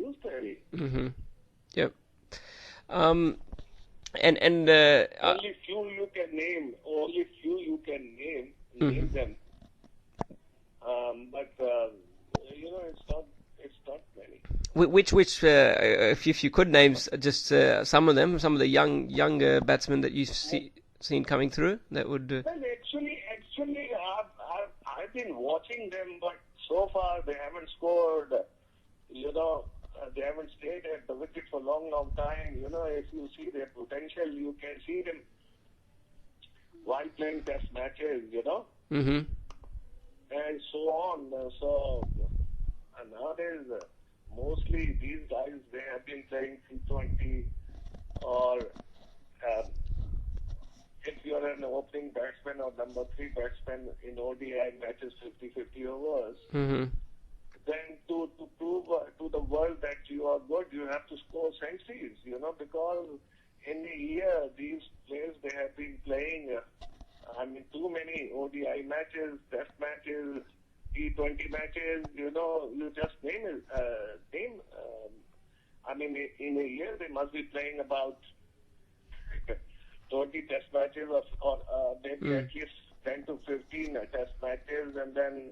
used to be. Mm-hmm. Yep. Um, and Only few you can name. Only few you can name. Name mhm. them. But it's not many. Which if you could name just some of them, some of the younger batsmen that you've seen coming through, that would. Well, actually, I've been watching them, but so far they haven't scored. They haven't stayed at the wicket for a long time. If you see their potential, you can see them while playing test matches. Mm-hmm. And so on. So nowadays, mostly these guys, they have been playing T20 or if you're an opening batsman or number 3 batsman in ODI matches 50-50 overs, Mm-hmm. then to prove to the world that you are good, you have to score centuries, because in a year, these players, they have been playing, too many ODI matches, test matches, T20 matches, you just name it. In a year, they must be playing about 20 test matches or maybe at least 10 to 15 test matches, and then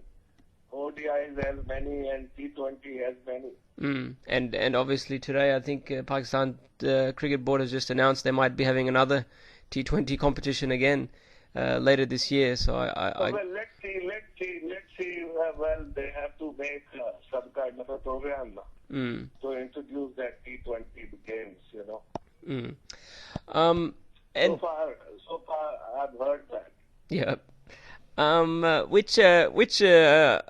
ODIs as many and T20 as many. And obviously today, I think Pakistan Cricket Board has just announced they might be having another T20 competition again later this year. So Well, let's see. Well, they have to make some kind of a program to introduce that T20 games. Mm. So far, I've heard that. Yeah. Which are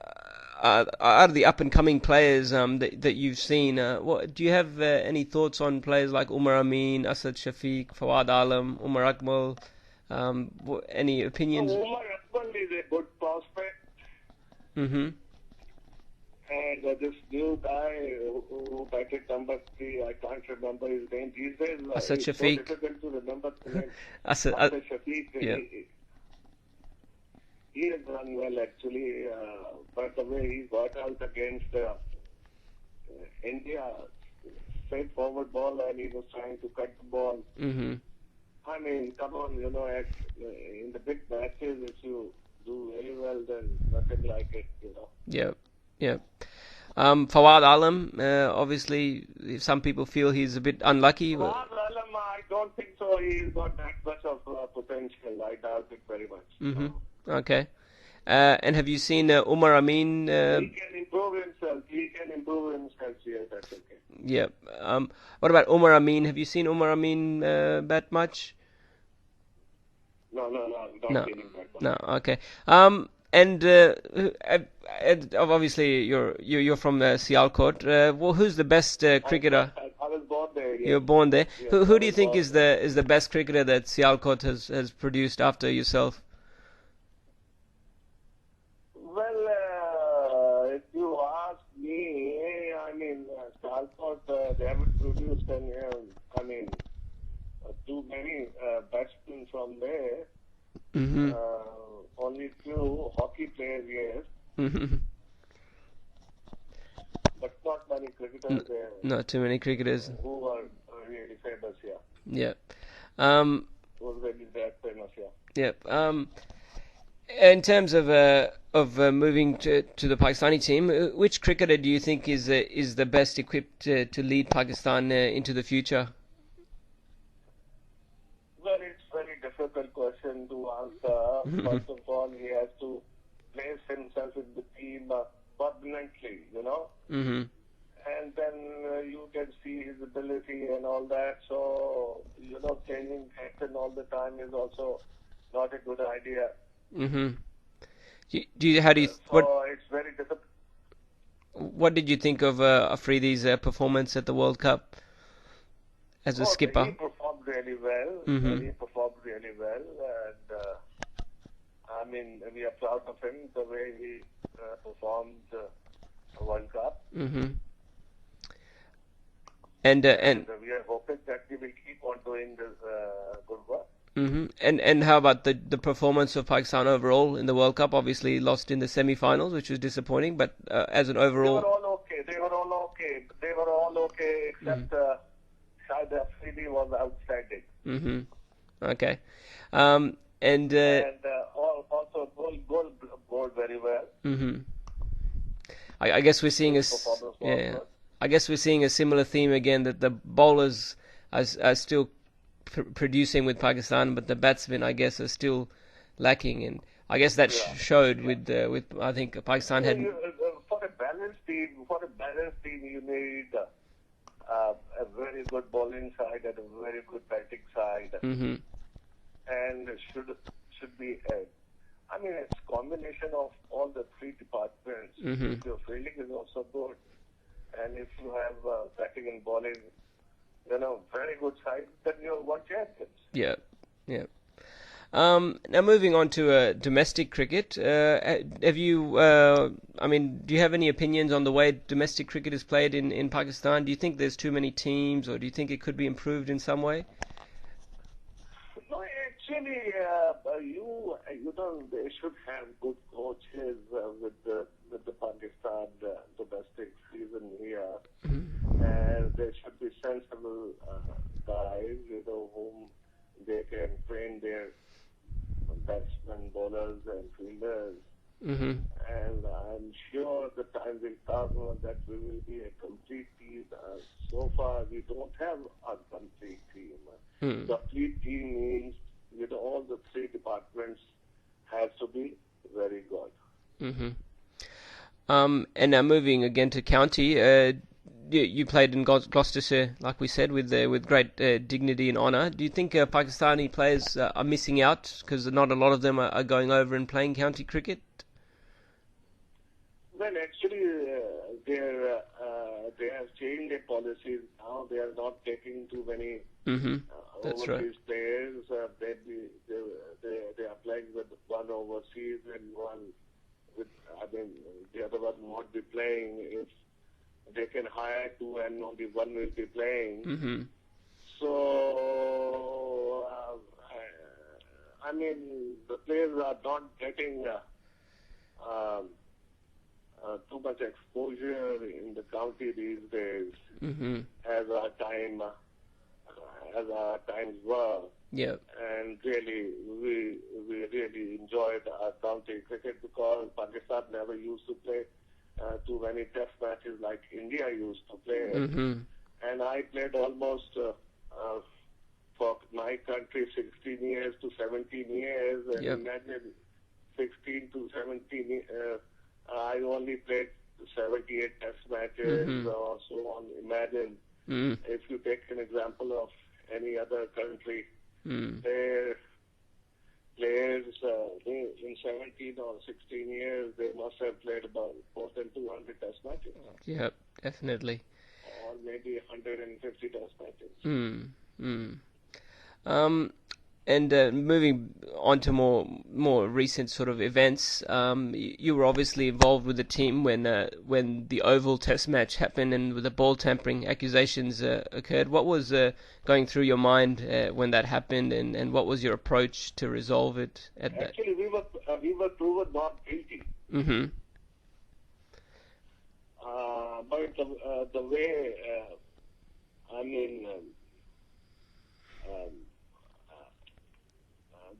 the up and coming players that you've seen? What do you have any thoughts on players like Umar Amin, Asad Shafiq, Fawad Alam, Umar Akmal? Any opinions? Umar Akmal is a good prospect. Mm-hmm. And this new guy who batted number 3, I can't remember his name these days. Asad It's so Shafiq. difficult to remember the name. Asad Shafiq. yeah. He has done well actually, but the way he got out against India, straightforward ball, and he was trying to cut the ball. Mm-hmm. Come on, in the big matches, if you do very well, then nothing like it, Yep. Yep. Fawad Alam, obviously, some people feel he's a bit unlucky. Fawad Alam, I don't think so. He's got that much of potential. I doubt it very much. Mm-hmm. Okay. And have you seen Umar Amin? He can improve himself. Yeah, that's okay. Yeah. What about Umar Amin? Have you seen Umar Amin bat much? No, No. seen him that much. No. Okay. And obviously you're from Sialkot. Who's the best cricketer? I was born there. You were born there. Yes, Who do you think is the best cricketer that Sialkot has produced after yourself? Well, if you ask me, Sialkot, they haven't produced too many batsmen from there. Mm-hmm. Only few hockey players, yes. Mm-hmm. But not many cricketers there. Not too many cricketers. Who are really famous, yeah. Yeah. Who are really that famous, yeah. Yep. In terms of moving to the Pakistani team, which cricketer do you think is the best equipped to lead Pakistan into the future? Well, it's a very difficult question to answer. First of all, he has to place himself in the team permanently, Mm-hmm. And then you can see his ability and all that. So, changing captain all the time is also not a good idea. Mm-hmm. It's very difficult. What did you think of Afridi's performance at the World Cup as a skipper? He performed really well. Mm-hmm. He performed really well, and we are proud of him the way he performed the World Cup. Mm-hmm. And we are hoping that he will keep on doing this good work. Mm-hmm. And how about the performance of Pakistan overall in the World Cup? Obviously lost in the semi-finals, which was disappointing, but as an overall... They were all okay. all okay, except Shahid Afridi was outstanding. Okay. And Also goal scored very well. I guess we're seeing His performance was good. I guess we're seeing a similar theme again, that the bowlers are still producing with Pakistan, but the batsmen, I guess, are still lacking, and I guess that showed with I think Pakistan had. For a balanced team, you need a very good bowling side and a very good batting side, and should be I mean, it's combination of all the three departments. If your fielding is also good, and if you have batting and bowling, very good side, then you're one champions. Yeah. Now moving on to domestic cricket, have you? I mean, do you have any opinions on the way domestic cricket is played in Pakistan? Do you think there's too many teams, or do you think it could be improved in some way? No, actually, they should have good coaches with the Pakistan domestic season here, and there should be sensible guys, whom they can train their batsmen, bowlers, and fielders. And I'm sure the time will come that we will be a complete team. So far, we don't have a complete team. Complete team means all the three departments have to be very good. And now moving again to county, you played in Gloucestershire, like we said, with great dignity and honour. Do you think Pakistani players are missing out because not a lot of them are going over and playing county cricket? Well, actually, they have changed their policies now. They are not taking too many overseas players. They are playing with one overseas and one with. I mean, the other one won't be playing if they can hire two and only one will be playing. So, I mean, the players are not getting too much exposure in the county these days, as our times were. Yeah. And really, we really enjoyed our county cricket because Pakistan never used to play too many test matches like India used to play. And I played almost for my country 16 years to 17 years, and imagine 16 to 17 I only played 78 test matches or so on. Imagine if you take an example of any other country, their players in 17 or 16 years, they must have played about more than 200 test matches. Yeah, definitely. Or maybe 150 test matches. And moving on to more recent sort of events, you were obviously involved with the team when the Oval Test match happened and the ball tampering accusations occurred. What was going through your mind when that happened, and what was your approach to resolve it? Actually, we were proven not guilty. But the way,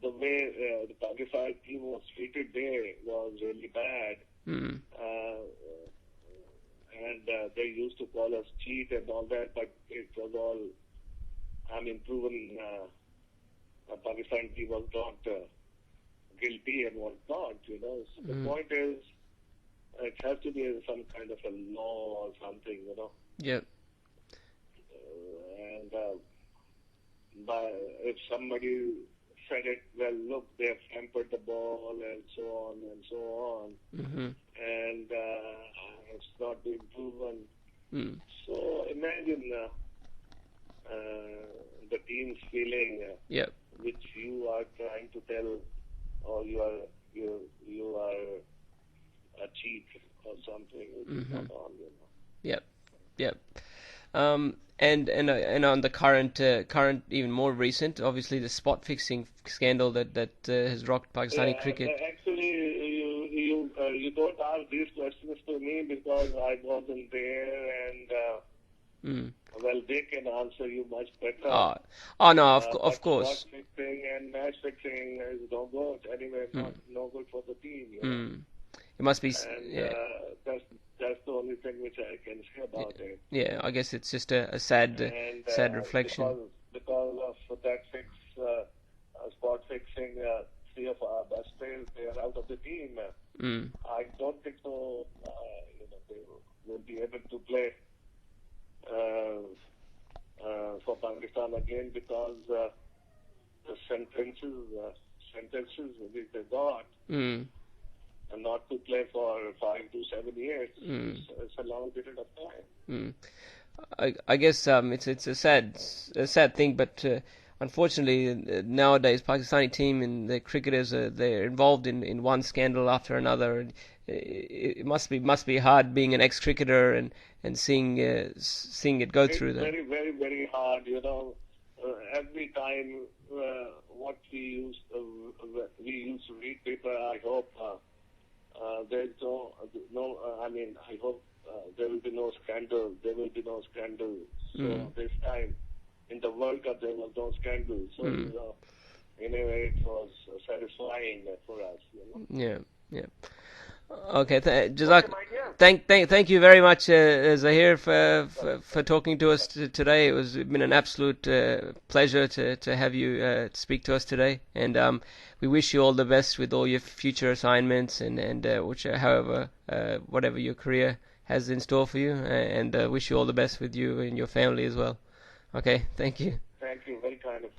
the way the Pakistan team was treated there was really bad. And they used to call us cheat and all that, but it was all, proven the Pakistan team was not guilty and whatnot, So the point is, it has to be some kind of a law or something, Yep. If somebody said it, well, look, they have hampered the ball and so on and so on. And it's not been proven. So imagine the team's feeling, which you are trying to tell, or you are a cheat or something. It's not on, Yep. And on the current, even more recent, obviously the spot fixing scandal that has rocked Pakistani cricket. Actually, you don't ask these questions to me because I wasn't there, and Well, they can answer you much better. Oh no, of But course. spot fixing and match fixing is no good. Anyway, not no good for the team. You know? It must be. And Yeah. That's the only thing which I can say about it. Yeah, I guess it's just a sad, And sad reflection. because of that spot fixing, three of our best players, they are out of the team. I don't think so. They will be able to play for Pakistan again because the sentences which they got. And not to play for 5 to 7 years. It's a long period of time. I guess it's a sad thing, but unfortunately nowadays Pakistani team and the cricketers they're involved in one scandal after another. And it must be hard being an ex-cricketer and seeing it go through that. Very, very, very hard. Every time what we used to read paper. I hope. There's no. I mean, I hope there will be no scandal. There will be no scandal. So this time, in the World Cup, there was no scandal. So anyway, it was satisfying for us. Yeah. Okay, Jazak. Thank you very much, Zaheer, for talking to us today. It's been an absolute pleasure to have you speak to us today, and we wish you all the best with all your future assignments and whatever your career has in store for you, and wish you all the best with you and your family as well. Okay, thank you. Thank you, very kind of.